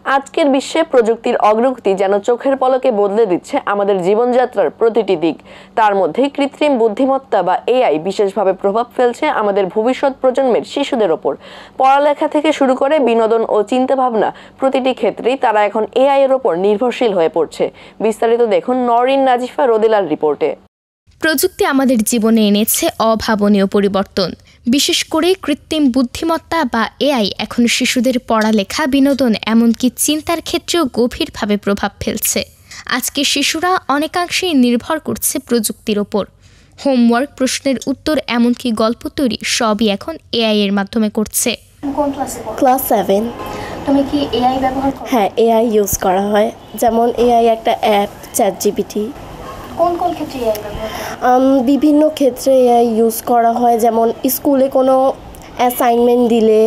আজকের বিশ্বে প্রযুক্তির অগ্রগতি যেন চোখের পলকে বদলে দিচ্ছে আমাদের জীবনযাত্রার প্রতিটি দিক। তার মধ্যে কৃত্রিম বুদ্ধিমত্তা বা এআই বিশেষভাবে প্রভাব ফেলছে আমাদের ভবিষ্যৎ প্রজন্মের শিশুদের ওপর। পড়ালেখা থেকে শুরু করে বিনোদন ও চিন্তাভাবনা প্রতিটি ক্ষেত্রেই তারা এখন এআই এর ওপর নির্ভরশীল হয়ে পড়ছে। বিস্তারিত দেখুন নওরিন নাজিফা রোদেলার রিপোর্টে। প্রযুক্তি আমাদের জীবনে এনেছে অভাবনীয় পরিবর্তন। বিশেষ করে কৃত্রিম বুদ্ধিমত্তা বা এআই এখন শিশুদের পড়ালেখা, বিনোদন এমনকি চিন্তার ক্ষেত্রেও গভীরভাবে প্রভাব ফেলছে। আজকে শিশুরা অনেকাংশেই নির্ভর করছে প্রযুক্তির ওপর। হোমওয়ার্ক, প্রশ্নের উত্তর এমনকি গল্প তৈরি সবই এখন এআই এর মাধ্যমে করছে। কোন ক্লাসে? ক্লাস 7। তুমি কি এআই ব্যবহার করো? হ্যাঁ, এআই ইউজ করা হয়। যেমন এআই একটা অ্যাপ, ChatGPT। কোন কোন ক্ষেত্রে এআই ব্যবহার করো? বিভিন্ন ক্ষেত্রে এআই ইউজ করা হয়। যেমন স্কুলে কোনো অ্যাসাইনমেন্ট দিলে,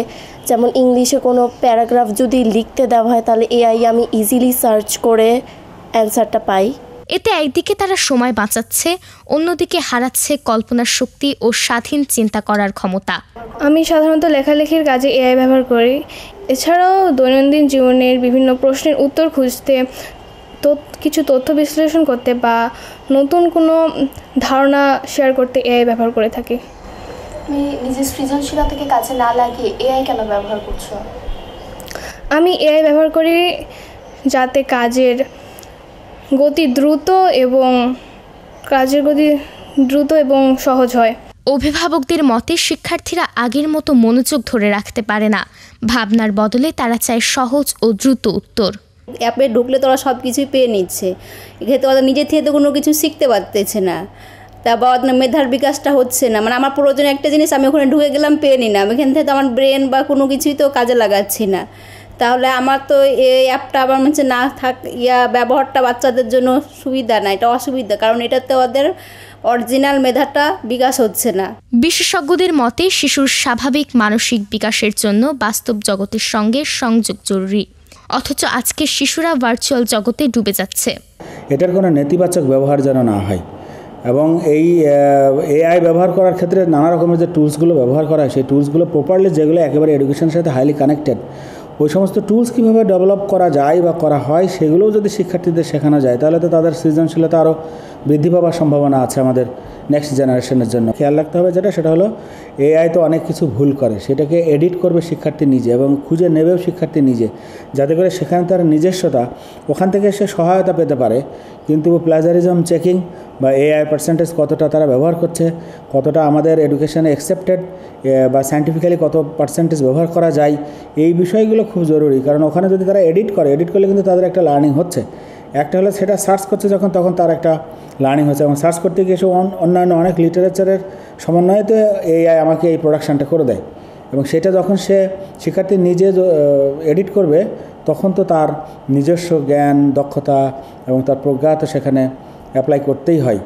যেমন ইংলিশে কোনো প্যারাগ্রাফ যদি লিখতে দেওয়া হয়, তাহলে এআই আমি ইজিলি সার্চ করে অ্যান্সারটা পাই। এতে একদিকে তারা সময় বাঁচাচ্ছে, অন্যদিকে হারাচ্ছে কল্পনার শক্তি ও স্বাধীন চিন্তা করার ক্ষমতা। আমি সাধারণত লেখালেখির কাজে এআই ব্যবহার করি। এছাড়াও দৈনন্দিন জীবনের বিভিন্ন প্রশ্নের উত্তর খুঁজতে, কিছু তথ্য বিশ্লেষণ করতে বা নতুন কোনো ধারণা শেয়ার করতে এআই ব্যবহার করে থাকি। তুমি নিজের সৃজনশীলতাকে কাজে না লাগিয়ে এআই কেন ব্যবহার করছো? আমি এআই ব্যবহার করি যাতে কাজের গতি দ্রুত এবং সহজ হয়। অভিভাবকদের মতে শিক্ষার্থীরা আগের মতো মনোযোগ ধরে রাখতে পারে না। ভাবনার বদলে তারা চায় সহজ ও দ্রুত উত্তর। অ্যাপে ঢুকলে তোরা সব কিছুই পেয়ে নিচ্ছে, এক্ষেত্রে ওরা নিজের থেকে তো কোনো কিছু শিখতে পারতেছে না, তারপর মেধার বিকাশটা হচ্ছে না। মানে আমার প্রয়োজনে একটা জিনিস আমি ওখানে ঢুকে গেলাম, পেয়ে নিলাম, এখান থেকে তো আমার ব্রেন বা কোনো কিছুই তো কাজে লাগাচ্ছি না। তাহলে আমার তো এই অ্যাপটা আবার হচ্ছে না ব্যবহারটা বাচ্চাদের জন্য সুবিধা না, এটা অসুবিধা, কারণ এটাতে ওদের অরিজিনাল মেধাটা বিকাশ হচ্ছে না। বিশেষজ্ঞদের মতে শিশুর স্বাভাবিক মানসিক বিকাশের জন্য বাস্তব জগতের সঙ্গে সংযোগ জরুরি। অথচ আজকে শিশুরা ভার্চুয়াল জগতে ডুবে যাচ্ছে। এটার কোনো নেতিবাচক ব্যবহার যেন না হয়, এবং এই এআই ব্যবহার করার ক্ষেত্রে নানা রকমের যে টুলসগুলো ব্যবহার করা হয়, সেই টুলসগুলো প্রপারলি, যেগুলো একেবারে এডুকেশনের সাথে হাইলি কানেক্টেড, ওই সমস্ত টুলস কীভাবে ডেভেলপ করা যায় বা করা হয় সেগুলোও যদি শিক্ষার্থীদের শেখানো যায়, তাহলে তো তাদের সৃজনশীলতা আরও বৃদ্ধি পাওয়ার সম্ভাবনা আছে আমাদের নেক্সট জেনারেশনের জন্য। খেয়াল রাখতে হবে সেটা হলো এআই তো অনেক কিছু ভুল করে, সেটাকে এডিট করবে শিক্ষার্থী নিজে এবং খুঁজে নেবেও শিক্ষার্থী নিজে, যাতে করে সেখানে তার নিজস্বতা, ওখান থেকে সে সহায়তা পেতে পারে। কিন্তু প্লাজারিজম চেকিং বা এআই পার্সেন্টেজ কতটা তারা ব্যবহার করছে, কতটা আমাদের এডুকেশনে অ্যাকসেপ্টেড বা সায়েন্টিফিক্যালি কত পার্সেন্টেজ ব্যবহার করা যায়, এই বিষয়গুলো খুব জরুরি। কারণ ওখানে যদি তারা এডিট করলে কিন্তু তাদের একটা লার্নিং হচ্ছে। একটা হলো সেটা সার্চ করছে তখন তার একটা লার্নিং হচ্ছে, এবং সার্চ করতে গিয়ে সে অন্যান্য অনেক লিটারেচারের সমন্বয়তে এআই আমাকে এই প্রোডাকশানটা করে দেয়, এবং সেটা যখন সে শিক্ষার্থী নিজে এডিট করবে, তখন তো তার নিজস্ব জ্ঞান, দক্ষতা এবং তার প্রজ্ঞা তো সেখানে অ্যাপ্লাই করতেই হয়।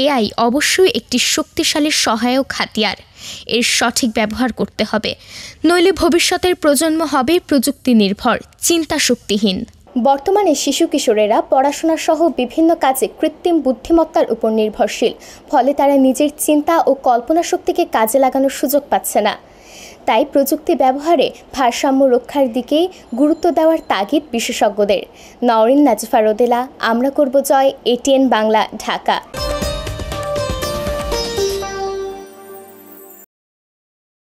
এআই অবশ্যই একটি শক্তিশালী সহায়ক হাতিয়ার। এর সঠিক ব্যবহার করতে হবে, নইলে ভবিষ্যতের প্রজন্ম হবে প্রযুক্তি নির্ভর, চিন্তা শক্তিহীন। বর্তমানে শিশু কিশোরেরা পড়াশোনা সহ বিভিন্ন কাজে কৃত্রিম বুদ্ধিমত্তার উপর নির্ভরশীল। ফলে তারা নিজের চিন্তা ও কল্পনা শক্তিকে কাজে লাগানোর সুযোগ পাচ্ছে না। তাই প্রযুক্তি ব্যবহারে ভারসাম্য রক্ষার দিকেই গুরুত্ব দেওয়ার তাগিদ বিশেষজ্ঞদের। নওরিন নাজিফা রোদেলা, আমরা করব জয়, ATN বাংলা, ঢাকা।